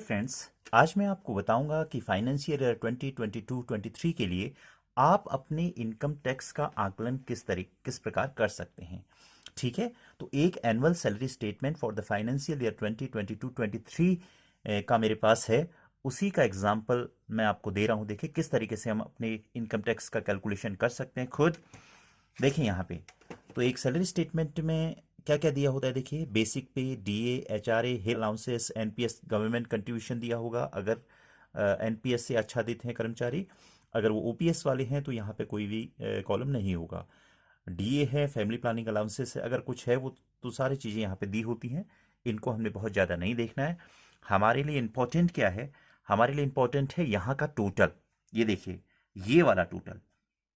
Friends, आज मैं आपको बताऊंगा कि फाइनेंशियल ईयर 2022-23 के लिए आप अपने इनकम टैक्स का आकलन किस प्रकार कर सकते हैं। ठीक है, तो एक annual salary statement for the financial year 2022-23 का मेरे पास है। उसी का एग्जांपल मैं आपको दे रहा हूं। देखिए किस तरीके से हम अपने इनकम टैक्स का कैलकुलेशन कर सकते हैं खुद। देखिए यहाँ पे तो एक सैलरी स्टेटमेंट में क्या क्या दिया होता है। देखिए बेसिक पे, डीए, एचआरए, हिल अलाउंसेस, एनपीएस, गवर्नमेंट कंट्रीब्यूशन दिया होगा अगर एनपीएस से आच्छादित हैं कर्मचारी। अगर वो ओपीएस वाले हैं तो यहाँ पे कोई भी कॉलम नहीं होगा। डीए है, फैमिली प्लानिंग अलाउंसेस है, अगर कुछ है वो तो सारी चीज़ें यहाँ पे दी होती हैं। इनको हमने बहुत ज़्यादा नहीं देखना है। हमारे लिए इम्पोर्टेंट क्या है? हमारे लिए इम्पोर्टेंट है यहाँ का टोटल। ये देखिए, ये वाला टोटल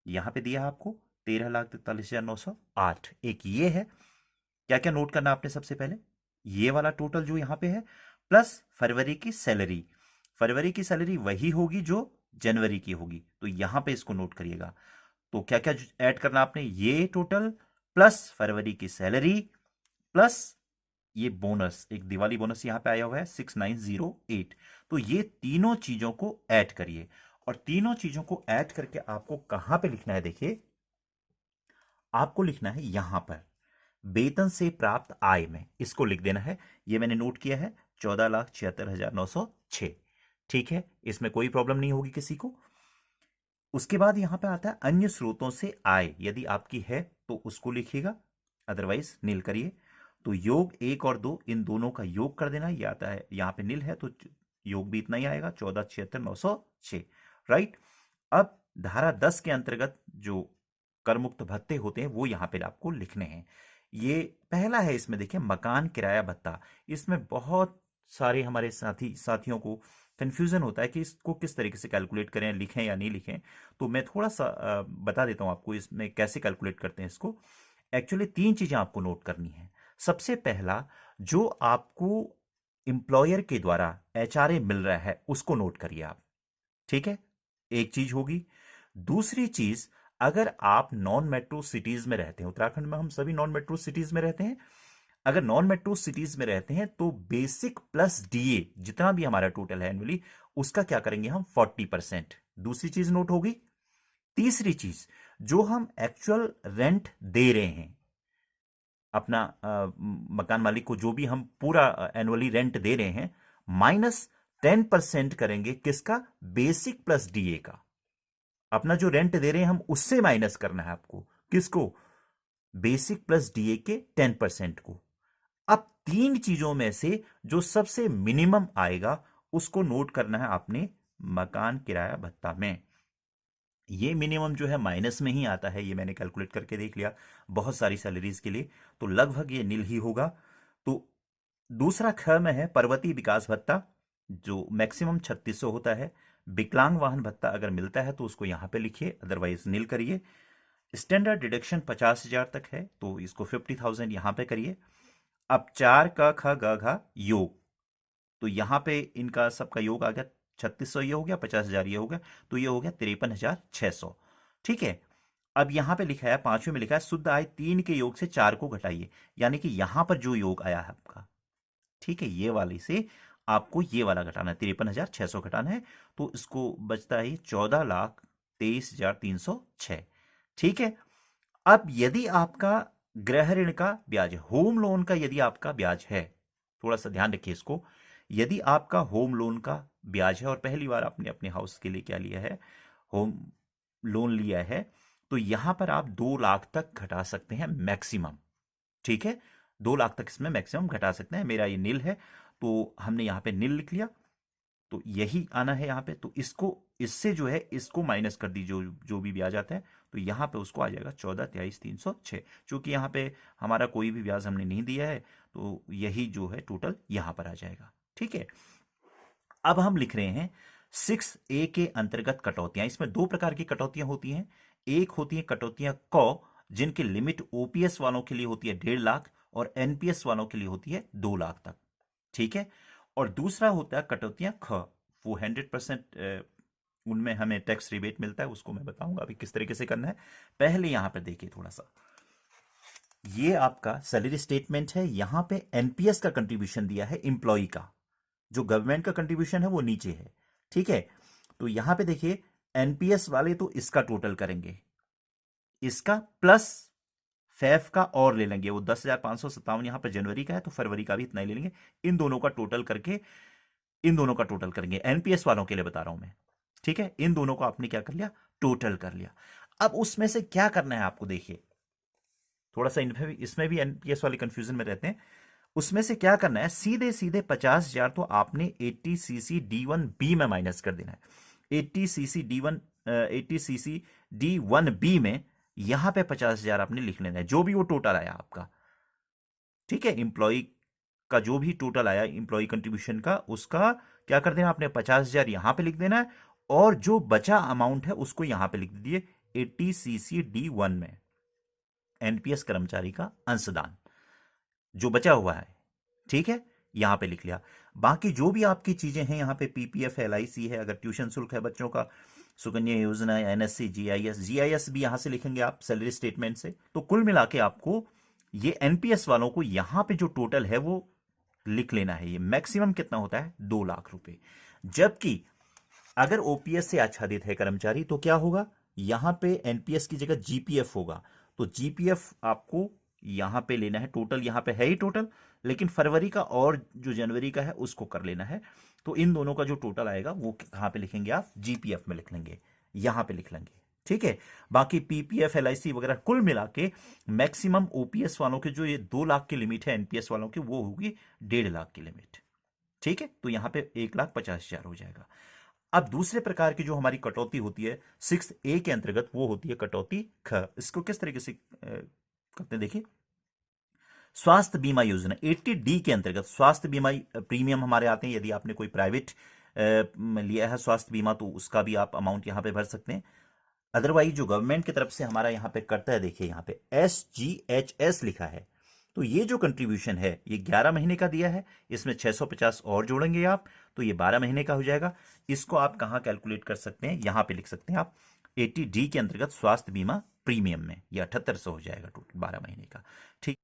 यहाँ पे दिया है आपको 13,43,908। एक ये है। क्या क्या नोट करना आपने? सबसे पहले ये वाला टोटल जो यहाँ पे है, प्लस फरवरी की सैलरी। फरवरी की सैलरी वही होगी जो जनवरी की होगी, तो यहाँ पे इसको नोट करिएगा। तो क्या क्या ऐड करना आपने? ये टोटल प्लस फरवरी की सैलरी प्लस ये बोनस, एक दिवाली बोनस यहाँ पे आया हुआ है 6908। तो ये तीनों चीजों को ऐड करिए, और तीनों चीजों को ऐड करके आपको कहां पे लिखना है? देखिए आपको लिखना है यहां पर वेतन से प्राप्त आय में, इसको लिख देना है। ये मैंने नोट किया है 14,76,906। ठीक है, इसमें कोई प्रॉब्लम नहीं होगी किसी को। उसके बाद यहां पे आता है अन्य स्रोतों से आय। यदि आपकी है तो उसको लिखिएगा, अदरवाइज नील करिए। तो योग 1 और 2, इन दोनों का योग कर देना। ये आता है यहाँ पे नील है तो योग भी इतना ही आएगा 14,76,906। राइट। अब धारा 10 के अंतर्गत जो कर मुक्त भत्ते होते हैं वो यहां पे आपको लिखने हैं। ये पहला है। इसमें देखिए मकान किराया भत्ता। इसमें बहुत सारे हमारे साथियों को कंफ्यूजन होता है कि इसको किस तरीके से कैलकुलेट करें, लिखें या नहीं लिखें। तो मैं थोड़ा सा बता देता हूं आपको इसमें कैसे कैलकुलेट करते हैं इसको। एक्चुअली तीन चीजें आपको नोट करनी है। सबसे पहला, जो आपको एम्प्लॉयर के द्वारा एचआरए मिल रहा है उसको नोट करिए आप। ठीक है, एक चीज होगी। दूसरी चीज, अगर आप नॉन मेट्रो सिटीज में रहते हैं, उत्तराखंड में हम सभी नॉन मेट्रो सिटीज में रहते हैं। अगर नॉन मेट्रो सिटीज में रहते हैं तो बेसिक प्लस डीए जितना भी हमारा टोटल है एनुअली, उसका क्या करेंगे हम? 40%। दूसरी चीज नोट होगी। तीसरी चीज, जो हम एक्चुअल रेंट दे रहे हैं अपना मकान मालिक को, जो भी हम पूरा एनुअली रेंट दे रहे हैं, -10% करेंगे किसका? बेसिक प्लस डीए का। अपना जो रेंट दे रहे हैं हम उससे माइनस करना है आपको। किसको? बेसिक प्लस डीए के 10% को। अब तीन चीजों में से जो सबसे मिनिमम आएगा उसको नोट करना है आपने मकान किराया भत्ता में। ये मिनिमम जो है माइनस में ही आता है, ये मैंने कैलकुलेट करके देख लिया बहुत सारी सैलरीज के लिए, तो लगभग ये नील ही होगा। तो दूसरा ख में है पर्वतीय विकास भत्ता, जो मैक्सिमम 3600 होता है। विकलांग वाहन भत्ता अगर मिलता है तो उसको यहां पे लिखिए, अदरवाइज नील करिए। स्टैंडर्ड डिडक्शन 50,000 तक है तो इसको 50,000 यहां पे करिए। अब 4 का ख ग घ योग, तो यहां पे इनका सबका योग आ गया 3600, ये हो गया 50,000, ये हो गया, तो ये हो गया 53,600। ठीक है। अब यहां पे लिखा है, पांचवें में लिखा है शुद्ध आय 3 के योग से 4 को घटाइए। यानी कि यहां पर जो योग आया है आपका, ठीक है, ये वाली से आपको ये वाला घटाना है, 53,600 घटाना है। तो इसको बचता है 14,23,306। ठीक है। अब यदि आपका गृह ऋण का ब्याज, होम लोन का यदि आपका ब्याज है, थोड़ा सा ध्यान रखिए इसको। यदि आपका होम लोन का ब्याज है और पहली बार आपने अपने हाउस के लिए क्या लिया है? होम लोन लिया है, तो यहां पर आप 2 लाख तक घटा सकते हैं मैक्सिमम। ठीक है, 2 लाख तक इसमें मैक्सिमम घटा सकते हैं। मेरा ये नील है तो हमने यहां पे नील लिख लिया, तो यही आना है यहाँ पे। तो इसको, इससे जो है इसको माइनस कर दीजिए, जो जो भी ब्याज आता है, तो यहाँ पे उसको आ जाएगा 14,23,306। चूंकि यहाँ पे हमारा कोई भी ब्याज हमने नहीं दिया है तो यही जो है टोटल यहाँ पर आ जाएगा। ठीक है। अब हम लिख रहे हैं 6A के अंतर्गत कटौतियां। इसमें दो प्रकार की कटौतियां होती हैं। एक होती है कटौतियां क, जिनकी लिमिट ओपीएस वालों के लिए होती है 1.5 लाख और एनपीएस वालों के लिए होती है 2 लाख तक। ठीक है। और दूसरा होता है कटौतियां ख, वो 100% उनमें हमें टैक्स रिबेट मिलता है। उसको मैं बताऊंगा अभी किस तरीके से करना है। पहले यहां पर देखिए थोड़ा सा, ये आपका सैलरी स्टेटमेंट है। यहां पे एनपीएस का कंट्रीब्यूशन दिया है एम्प्लॉय का, जो गवर्नमेंट का कंट्रीब्यूशन है वो नीचे है, ठीक है। तो यहां पे देखिए एनपीएस वाले तो इसका टोटल करेंगे, इसका प्लस फैफ का और ले लेंगे, वो 10,557 यहां पर जनवरी का है तो फरवरी का भी इतना ही ले लेंगे, इन दोनों का टोटल करके, इन दोनों का टोटल करेंगे, एनपीएस वालों के लिए बता रहा हूं मैं, ठीक है। इन दोनों को आपने क्या कर लिया, टोटल कर लिया। अब उसमें से क्या करना है आपको, देखिए थोड़ा सा इसमें भी एनपीएस वाले कंफ्यूजन में रहते हैं। उसमें से क्या करना है, सीधे सीधे 50,000 तो आपने 80cc D1B में माइनस कर देना है। 80cc D1B में यहां पे 50,000 आपने लिख लेना है, जो भी वो टोटल आया आपका, ठीक है। इंप्लॉय का जो भी टोटल आया इंप्लॉय कंट्रीब्यूशन का, उसका क्या कर देना आपने, 50,000 यहां पे लिख देना है, और जो बचा अमाउंट है उसको यहां पे लिख दीजिए 80cc D1 में एनपीएस कर्मचारी का अंशदान जो बचा हुआ है, ठीक है, यहां पे लिख लिया। बाकी जो भी आपकी चीजें हैं यहां पे पीपीएफ है, एलआईसी है, अगर ट्यूशन शुल्क है बच्चों का, सुकन्या योजना, एनएससी, जीआईएस भी यहां से लिखेंगे आप सैलरी स्टेटमेंट से। तो कुल मिला के आपको ये एनपीएस वालों को यहां पे जो टोटल है वो लिख लेना है। ये मैक्सिमम कितना होता है, 2 लाख रुपए। जबकि अगर ओपीएस से आच्छादित है कर्मचारी तो क्या होगा, यहां पे एनपीएस की जगह जीपीएफ होगा, तो जीपीएफ आपको यहां पे लेना है, टोटल यहां पे है ही टोटल, लेकिन फरवरी का और जो जनवरी का है उसको कर लेना है। तो इन दोनों का जो टोटल आएगा वो कहां पे लिखेंगे आप, जीपीएफ में लिख लेंगे, यहां पे लिख लेंगे, ठीक है। बाकी पीपीएफ, एलआईसी वगैरह कुल मिला के मैक्सिमम ओपीएस वालों के जो ये 2 लाख की लिमिट है एनपीएस वालों की, वो होगी 1.5 लाख की लिमिट, ठीक है। तो यहां पे 1,50,000 हो जाएगा। अब दूसरे प्रकार की जो हमारी कटौती होती है 6A के अंतर्गत, वो होती है कटौती ख। इसको किस तरीके से करते हैं, देखिए स्वास्थ्य बीमा योजना 80D के अंतर्गत स्वास्थ्य बीमा प्रीमियम हमारे आते हैं। यदि आपने कोई प्राइवेट लिया है स्वास्थ्य बीमा तो उसका भी आप अमाउंट यहां पे भर सकते हैं। अदरवाइज जो गवर्नमेंट की तरफ से हमारा यहां पे करता है, देखिए यहां पे SGHS लिखा है, तो ये जो कंट्रीब्यूशन है ये 11 महीने का दिया है, इसमें 650 और जोड़ेंगे आप तो ये 12 महीने का हो जाएगा। इसको आप कहां कैलकुलेट कर सकते हैं, यहां पे लिख सकते हैं आप 80D के अंतर्गत स्वास्थ्य बीमा प्रीमियम में, ये 7800 हो जाएगा टोटल 12 महीने का, ठीक।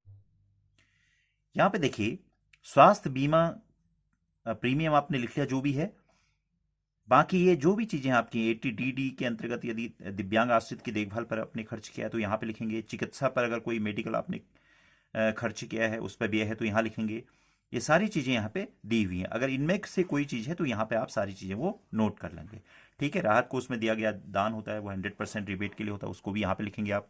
यहां पे देखिए स्वास्थ्य बीमा प्रीमियम आपने लिख लिया जो भी है। बाकी ये जो भी चीजें आपकी 80DD के अंतर्गत यदि दिव्यांग आश्रित की देखभाल पर आपने खर्च किया है तो यहां पे लिखेंगे। चिकित्सा पर अगर कोई मेडिकल आपने खर्च किया है उस पर भी है तो यहां लिखेंगे। ये सारी चीजें यहाँ पे दी हुई हैं, अगर इनमें से कोई चीज है तो यहाँ पे आप सारी चीजें वो नोट कर लेंगे, ठीक है। राहत कोष में दिया गया दान होता है वो 100% रिबेट के लिए होता है, उसको भी यहाँ पे लिखेंगे आप।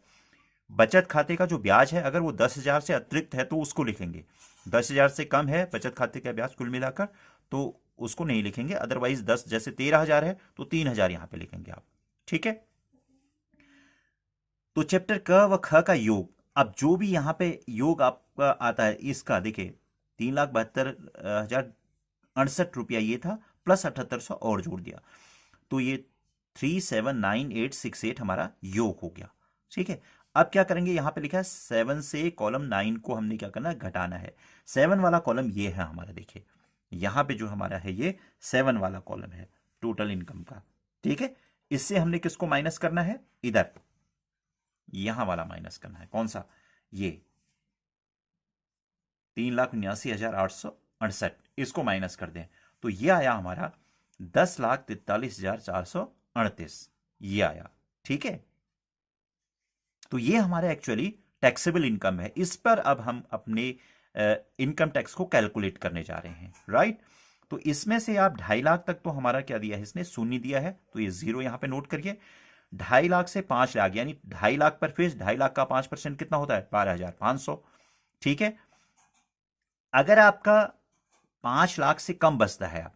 बचत खाते का जो ब्याज है अगर वो 10,000 से अतिरिक्त है तो उसको लिखेंगे, 10,000 से कम है बचत खाते का ब्याज कुल मिलाकर तो उसको नहीं लिखेंगे। अदरवाइज 10 जैसे 13,000 है तो 3,000 यहां पे लिखेंगे आप, ठीक है। तो चैप्टर क व ख का योग, अब जो भी यहां पे योग आपका आता है इसका देखिए 3,72,068 रुपया ये था, प्लस 7,800 और जोड़ दिया तो ये 379868 हमारा योग हो गया, ठीक है। अब क्या करेंगे, यहां पे लिखा है 7 से कॉलम 9 को हमने क्या करना है, घटाना है। 7 वाला कॉलम ये है हमारा, देखिए यहां पे जो हमारा है ये 7 वाला कॉलम है टोटल इनकम का, ठीक है। इससे हमने किसको माइनस करना है, इधर यहां वाला माइनस करना है, कौन सा, ये 3,79,868, इसको माइनस कर दें तो ये आया हमारा 10,43,438, ये आया, ठीक है। तो ये हमारा एक्चुअली टैक्सेबल इनकम है, इस पर अब हम अपने इनकम टैक्स को कैलकुलेट करने जा रहे हैं, राइट। तो इसमें से आप 2.5 लाख तक तो हमारा क्या दिया है, इसने शून्य दिया है तो ये 0 यहां पे नोट करिए। 2.5 लाख से 5 लाख यानी 2.5 लाख पर फेस 2.5 लाख का 5% कितना होता है, 12,500, ठीक है। अगर आपका 5 लाख से कम बचता है आप,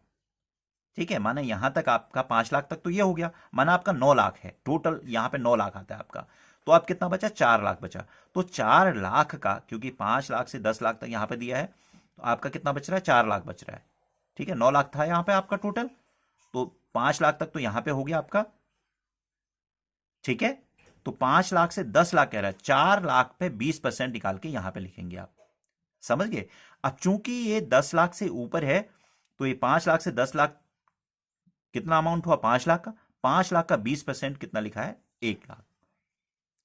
ठीक है, माना यहां तक आपका 5 लाख तक तो ये हो गया, माना आपका 9 लाख है टोटल, यहां पे 9 लाख आता है आपका, तो आप कितना बचा, 4 लाख बचा। तो 4 लाख का, क्योंकि 5 लाख से 10 लाख तक यहां पे दिया है तो आपका कितना बच रहा है, 4 लाख बच रहा है, ठीक है। 9 लाख था यहां पे आपका टोटल, तो 5 लाख तक तो यहां पे हो गया आपका, ठीक है। तो 5 लाख से 10 लाख कह रहा है, 4 लाख पे 20% निकाल के यहां पे लिखेंगे आप, समझ गए। अब चूंकि ये 10 लाख से ऊपर है तो ये 5 लाख से 10 लाख कितना अमाउंट हुआ, 5 लाख का, 5 लाख का 20% कितना लिखा है, 1 लाख।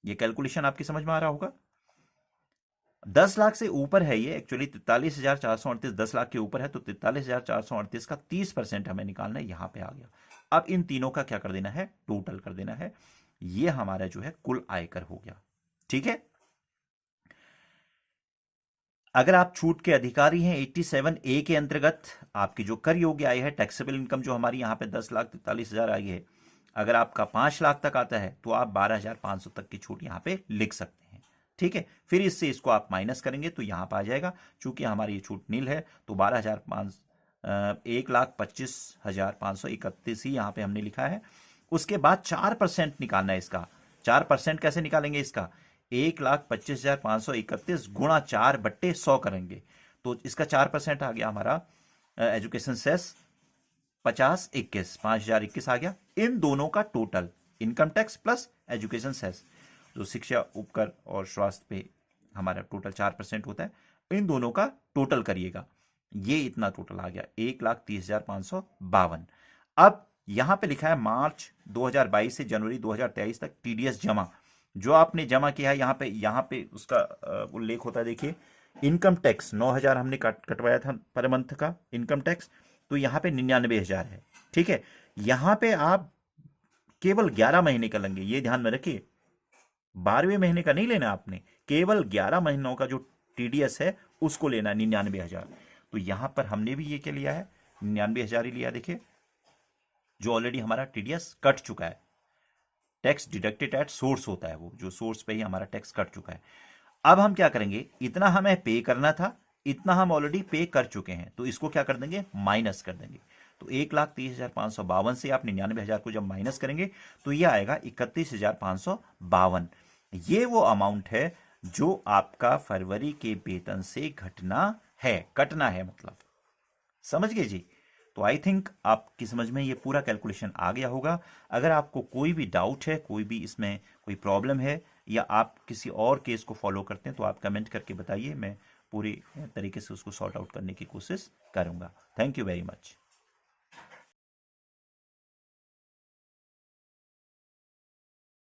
ये कैलकुलेशन आपकी समझ में आ रहा होगा। 10 लाख से ऊपर है ये, एक्चुअली 43,438 10 लाख के ऊपर है, तो 43,438 का 30% हमें निकालना है, यहां पे आ गया। अब इन तीनों का क्या कर देना है, टोटल कर देना है, ये हमारा जो है कुल आयकर हो गया। ठीक है, अगर आप छूट के अधिकारी हैं 87A के अंतर्गत, आपकी जो कर योग्य आय है, टैक्सेबल इनकम जो हमारी यहां पे 10,43,000 आई है, अगर आपका 5 लाख तक आता है तो आप 12,500 तक की छूट यहां पे लिख सकते हैं। ठीक है, फिर इससे इसको आप माइनस करेंगे तो यहां पर आ जाएगा, चूंकि हमारी ये छूट नील है तो 1,25,531 ही यहां पे हमने लिखा है। उसके बाद 4% निकालना है इसका। 4% कैसे निकालेंगे इसका, 1,25,531 गुणा 4/100 करेंगे, तो इसका 4% आ गया हमारा एजुकेशन सेस 5021 5,021 आ गया। इन दोनों का total income tax plus education cess, जो शिक्षा उपकर और स्वास्थ्य पे हमारा टोटल 4% होता है, इन दोनों का टोटल करिएगा, ये इतना टोटल आ गया 1,30,552। अब यहां पे लिखा है मार्च 2022 से जनवरी 2023 तक टीडीएस जमा, जो आपने जमा किया है यहां पे उसका उल्लेख होता है। देखिए, इनकम टैक्स 9,000 हमने कटवाया था पर मंथ का इनकम टैक्स, तो यहां पे 99,000 है। ठीक है, यहां पे आप केवल 11 महीने का लेंगे, ये ध्यान में रखिए, 12वें महीने का नहीं लेना आपने, केवल 11 महीनों का जो टीडीएस है उसको लेना है 99,000। तो यहां पर हमने भी ये क्या लिया है, 99,000 ही लिया। देखिए, जो ऑलरेडी हमारा टीडीएस कट चुका है, टैक्स डिडक्टेड एट सोर्स होता है, वो जो सोर्स पे ही हमारा टैक्स कट चुका है। अब हम क्या करेंगे, इतना हमें पे करना था, इतना हम ऑलरेडी पे कर चुके हैं, तो इसको क्या कर देंगे, माइनस कर देंगे। तो 1,30,552 से आप 99,000 को जब माइनस करेंगे तो ये आएगा 31,552। ये वो अमाउंट है जो आपका फरवरी के वेतन से कटना है मतलब, समझ गए जी। तो आई थिंक आपकी समझ में ये पूरा कैलकुलेशन आ गया होगा। अगर आपको कोई भी डाउट है, कोई भी इसमें कोई प्रॉब्लम है, या आप किसी और केस को फॉलो करते हैं, तो आप कमेंट करके बताइए, मैं पूरी तरीके से उसको सॉर्ट आउट करने की कोशिश करूंगा। Thank you very much.